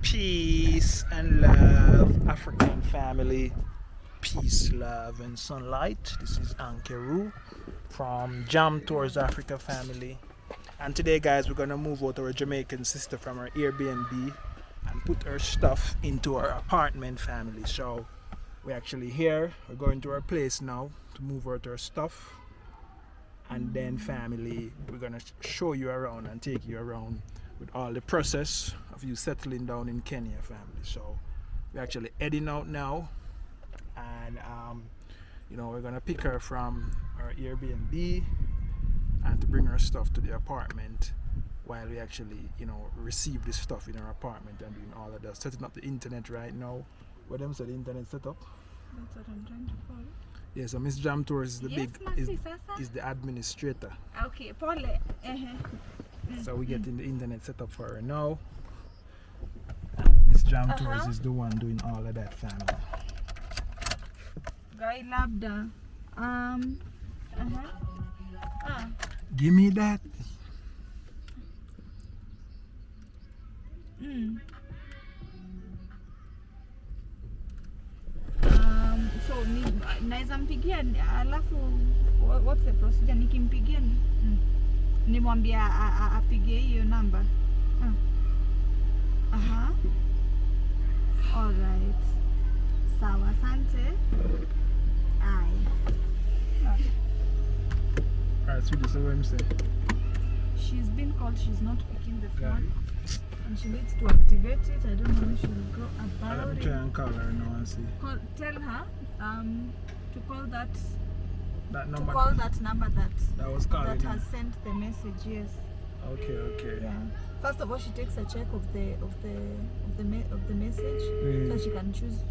Peace and love, African family. Peace, love, and sunlight. This is Ankeru from Jam Tours Africa family. And today, guys, we're gonna move out our Jamaican sister from our Airbnb and put her stuff into our apartment family. So we're actually here. We're going to our place now to move out our stuff. And then, family, we're gonna show you around and take you around with all the process of you settling down in Kenya, family. So we're actually heading out now, and we're gonna pick her from our Airbnb and to bring her stuff to the apartment while we actually receive this stuff in our apartment and doing all of that, setting up the internet right now. What them said, the internet set up? That's what I'm trying to call. Yeah, so Miss Jam Tours is is the administrator. Okay, Paul. So we're getting the internet set up for her now. Miss Jam Tours is the one doing all of that, family. Guy labda. Give me that. So naweza mpigia alafu what's the procedure nikimpigia nimwambia apige hiyo namba. All right. Sawa, asante. Alright, sweetie, so what I'm saying? She's been called, she's not picking the phone. And she needs to activate it. I don't know how she will go about it. Let me try and call her now and see. Tell her to call that number. To call that number that was calling. That has sent the message. Yes. Okay. Yeah. First of all, she takes a check of the message so she can choose.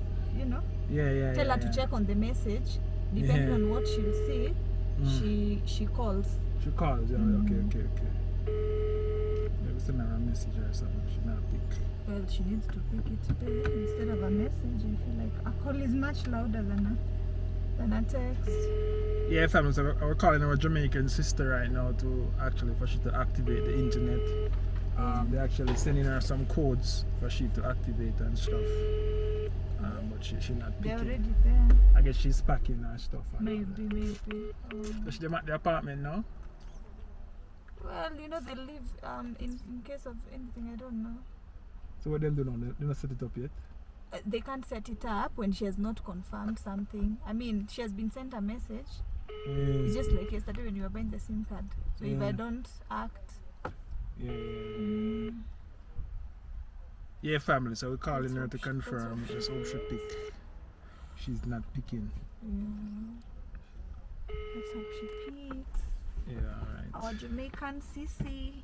Yeah. Tell her to check on the message. Depending on what she'll see, she calls. She calls. Yeah. Okay. Maybe send her a message or something. She not pick. Well, she needs to pick it today instead of a message. I feel like a call is much louder than a text. Yeah, family. So we're calling our Jamaican sister right now for she to activate the internet. They're actually sending her some codes for she to activate and stuff. But she not picking. They're already there. I guess she's packing her stuff. Maybe. So she's at the apartment now? Well, they live in case of anything, I don't know. So what them do now? They not set it up yet? They can't set it up when she has not confirmed something. I mean, she has been sent a message. It's just like yesterday when you were buying the SIM card. So if I don't act... Yeah, family. So we're calling her to confirm. Just hope she pick. She's not picking. Yeah. Let's hope she picks. Yeah, alright. Our Jamaican sissy.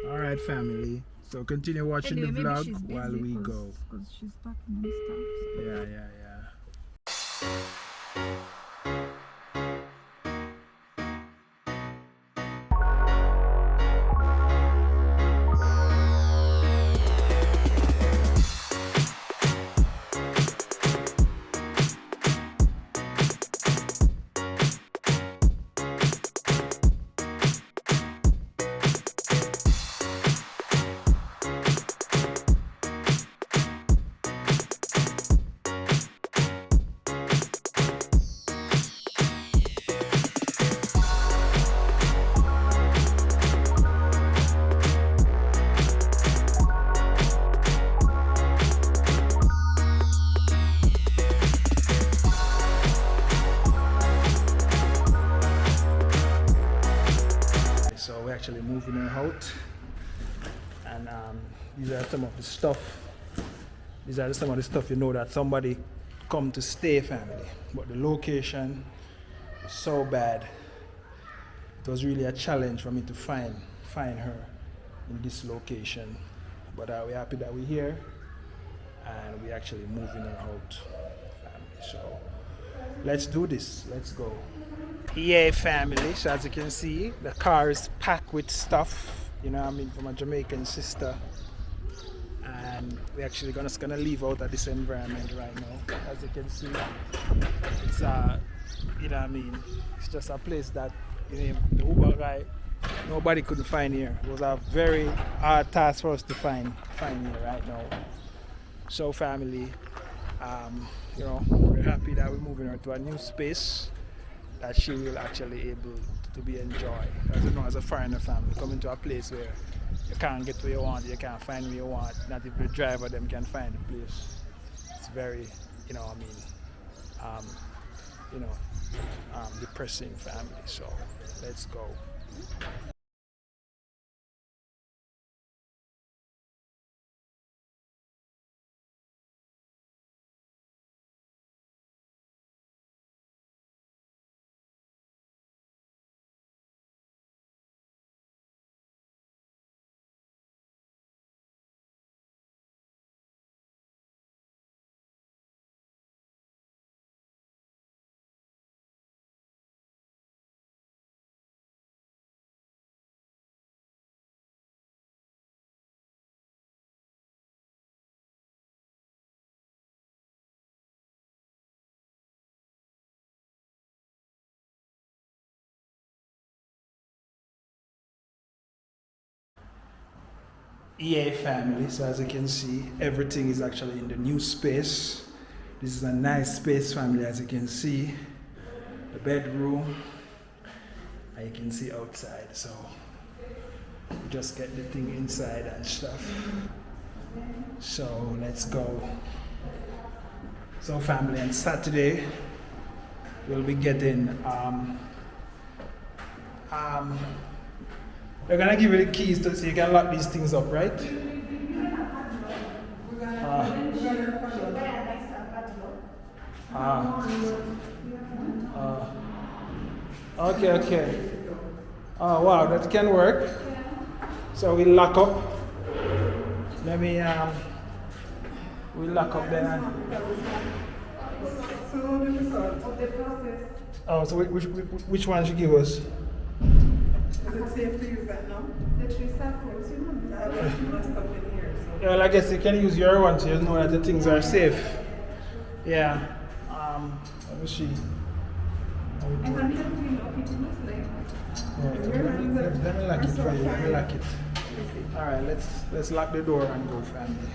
Alright, family. So continue watching the vlog while we go. Because she's packing and stuff. So. Yeah. So we're actually moving her out, and these are some of the stuff. These are some of the stuff that somebody come to stay, family. But the location is so bad. It was really a challenge for me to find her in this location. But we're happy that we're here, and we're actually moving her out, family. So let's do this. Let's go. Yeah, family. So as you can see, the car is packed with stuff, from a Jamaican sister. And we're actually gonna leave out of this environment right now. As you can see, it's it's just a place that the Uber guy Nobody couldn't find here. It was a very hard task for us to find here right now. So family, we're happy that we're moving her to a new space that she will actually able to be enjoy. As you know, as a foreigner family, coming to a place where you can't get where you want, you can't find where you want, not even the driver them can find the place. It's very, depressing family. So let's go. Yeah, family. So as you can see, everything is actually in the new space. This is a nice space, family. As you can see, the bedroom, and you can see outside. So you just get the thing inside and stuff. So let's go. So family, on Saturday we'll be getting they're gonna give you the keys so you can lock these things up, right? Okay. Oh wow, that can work. So we lock up. Let me we lock up there. So the result of the process. Oh, so which one should give us? Is it safe to use that now? The three circles, I have my stuff in here. So. Yeah, well, I guess you can use your one so you know that the things are safe. Yeah. Let me see. I can help you lock it in this like. Let me lock it for you. Let me lock it. Alright, let's lock the door and go, family.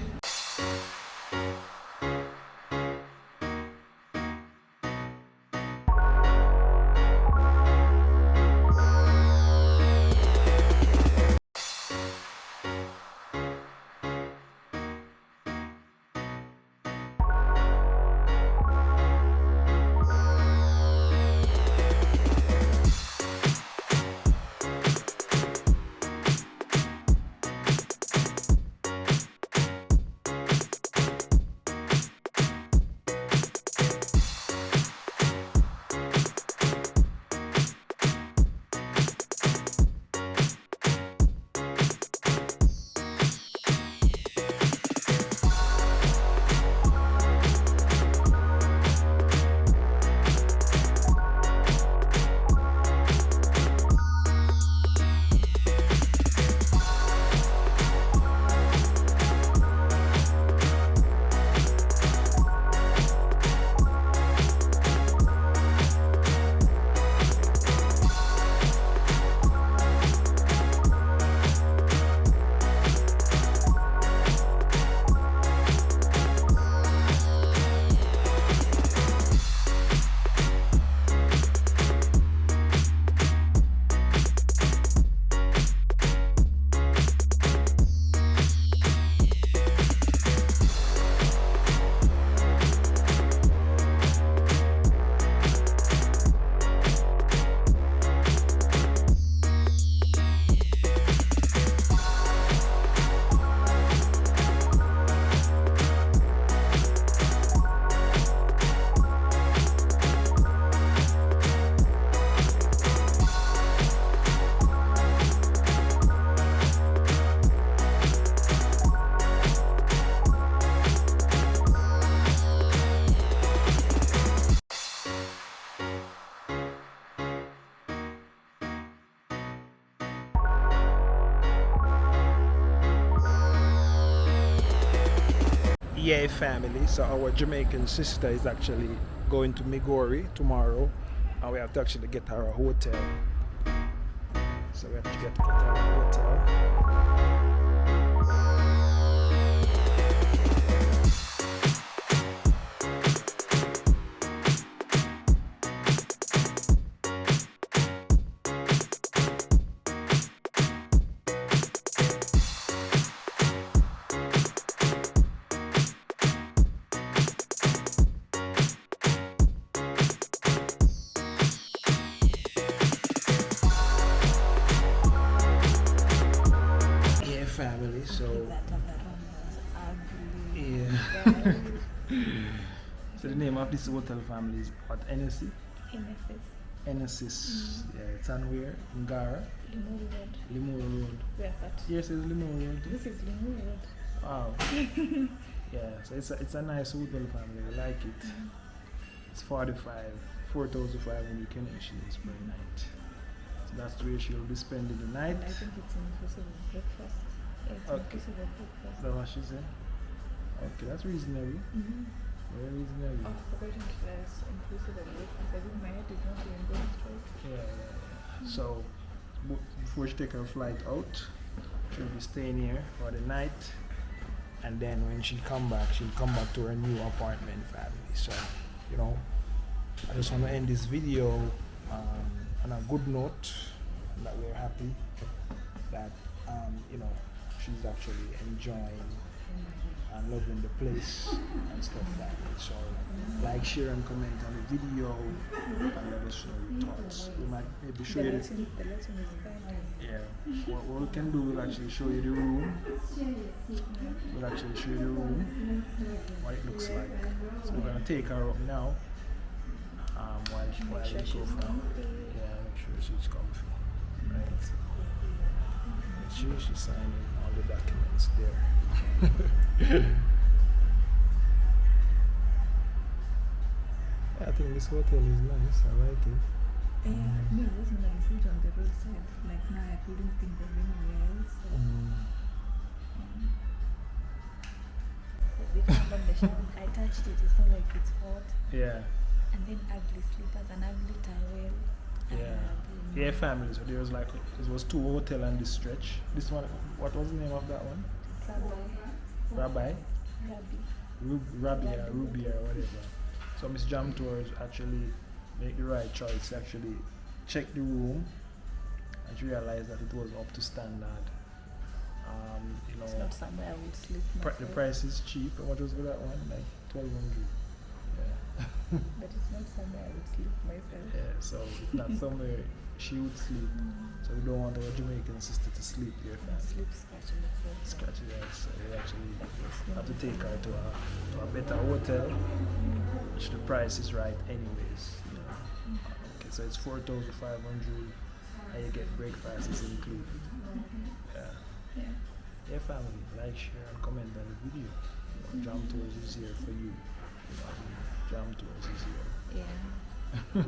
Yeah, family. So our Jamaican sister is actually going to Migori tomorrow, and we have to actually get her a hotel. So we have to get our hotel. Yeah, family. So yeah. So the name of this hotel family is what? NSC? NSS. Yeah, it's on where? In Gara? Limuru Road. Here says Limuru Road. This is Limu Road. Wow. Yeah, so it's a nice hotel family. I like it. It's 4,500 Kenyan shillings per night. So that's where she'll be spending the night. I think it's inclusive of breakfast. Yeah, it's Okay. inclusive of breakfast. That's what she said. Okay, that's reasonable. Very reasonable. Oh, forgotten to that's inclusive of breakfast. I think my head is not even going straight. Yeah. So before she take her flight out, she'll be staying here for the night, and then when she'll come back to her new apartment family. So, you know, I just want to end this video on a good note, that we're happy that you know, she's actually enjoying and loving the place and stuff like that. So like, share and comment on the video and let us know your thoughts. We might maybe show The you lesson is fine. yeah. What we can do, we'll actually show you the room. We'll actually show you the room, what it looks like. So we're gonna take her up now. While we go from, yeah, make sure she's comfy. Right. Make sure she's signing all the documents there. I think this hotel is nice. I like it. Me, it wasn't like sit on the roadside. Like now, I couldn't think of anywhere else. So. We found on the shower. I touched it. It's not like it's hot. Yeah. And then ugly slippers, an ugly towel. Yeah. Yeah, family. So there was like, there was 2 hotels on this stretch. This one, what was the name of that one? Rabbi? Rabbi or Ruby or whatever. So Miss Jam Tours actually make the right choice. Actually check the room and realize that it was up to standard. You know, It's not somewhere I would sleep. the price is cheap. And what was that one? Like 1,200. Yeah. But it's not somewhere I would sleep myself. Yeah. So it's not somewhere she would sleep. So we don't want our Jamaican sister to sleep here. Sleep scratching itself. Scratchy that. So we actually have to take her to a better hotel, which the price is right anyways. You know. Okay, so it's 4,500 and you get breakfast is included. Yeah. Yeah, family, like, share and comment on the video. Jam Tours is here for you. Jam Tours is here. Yeah.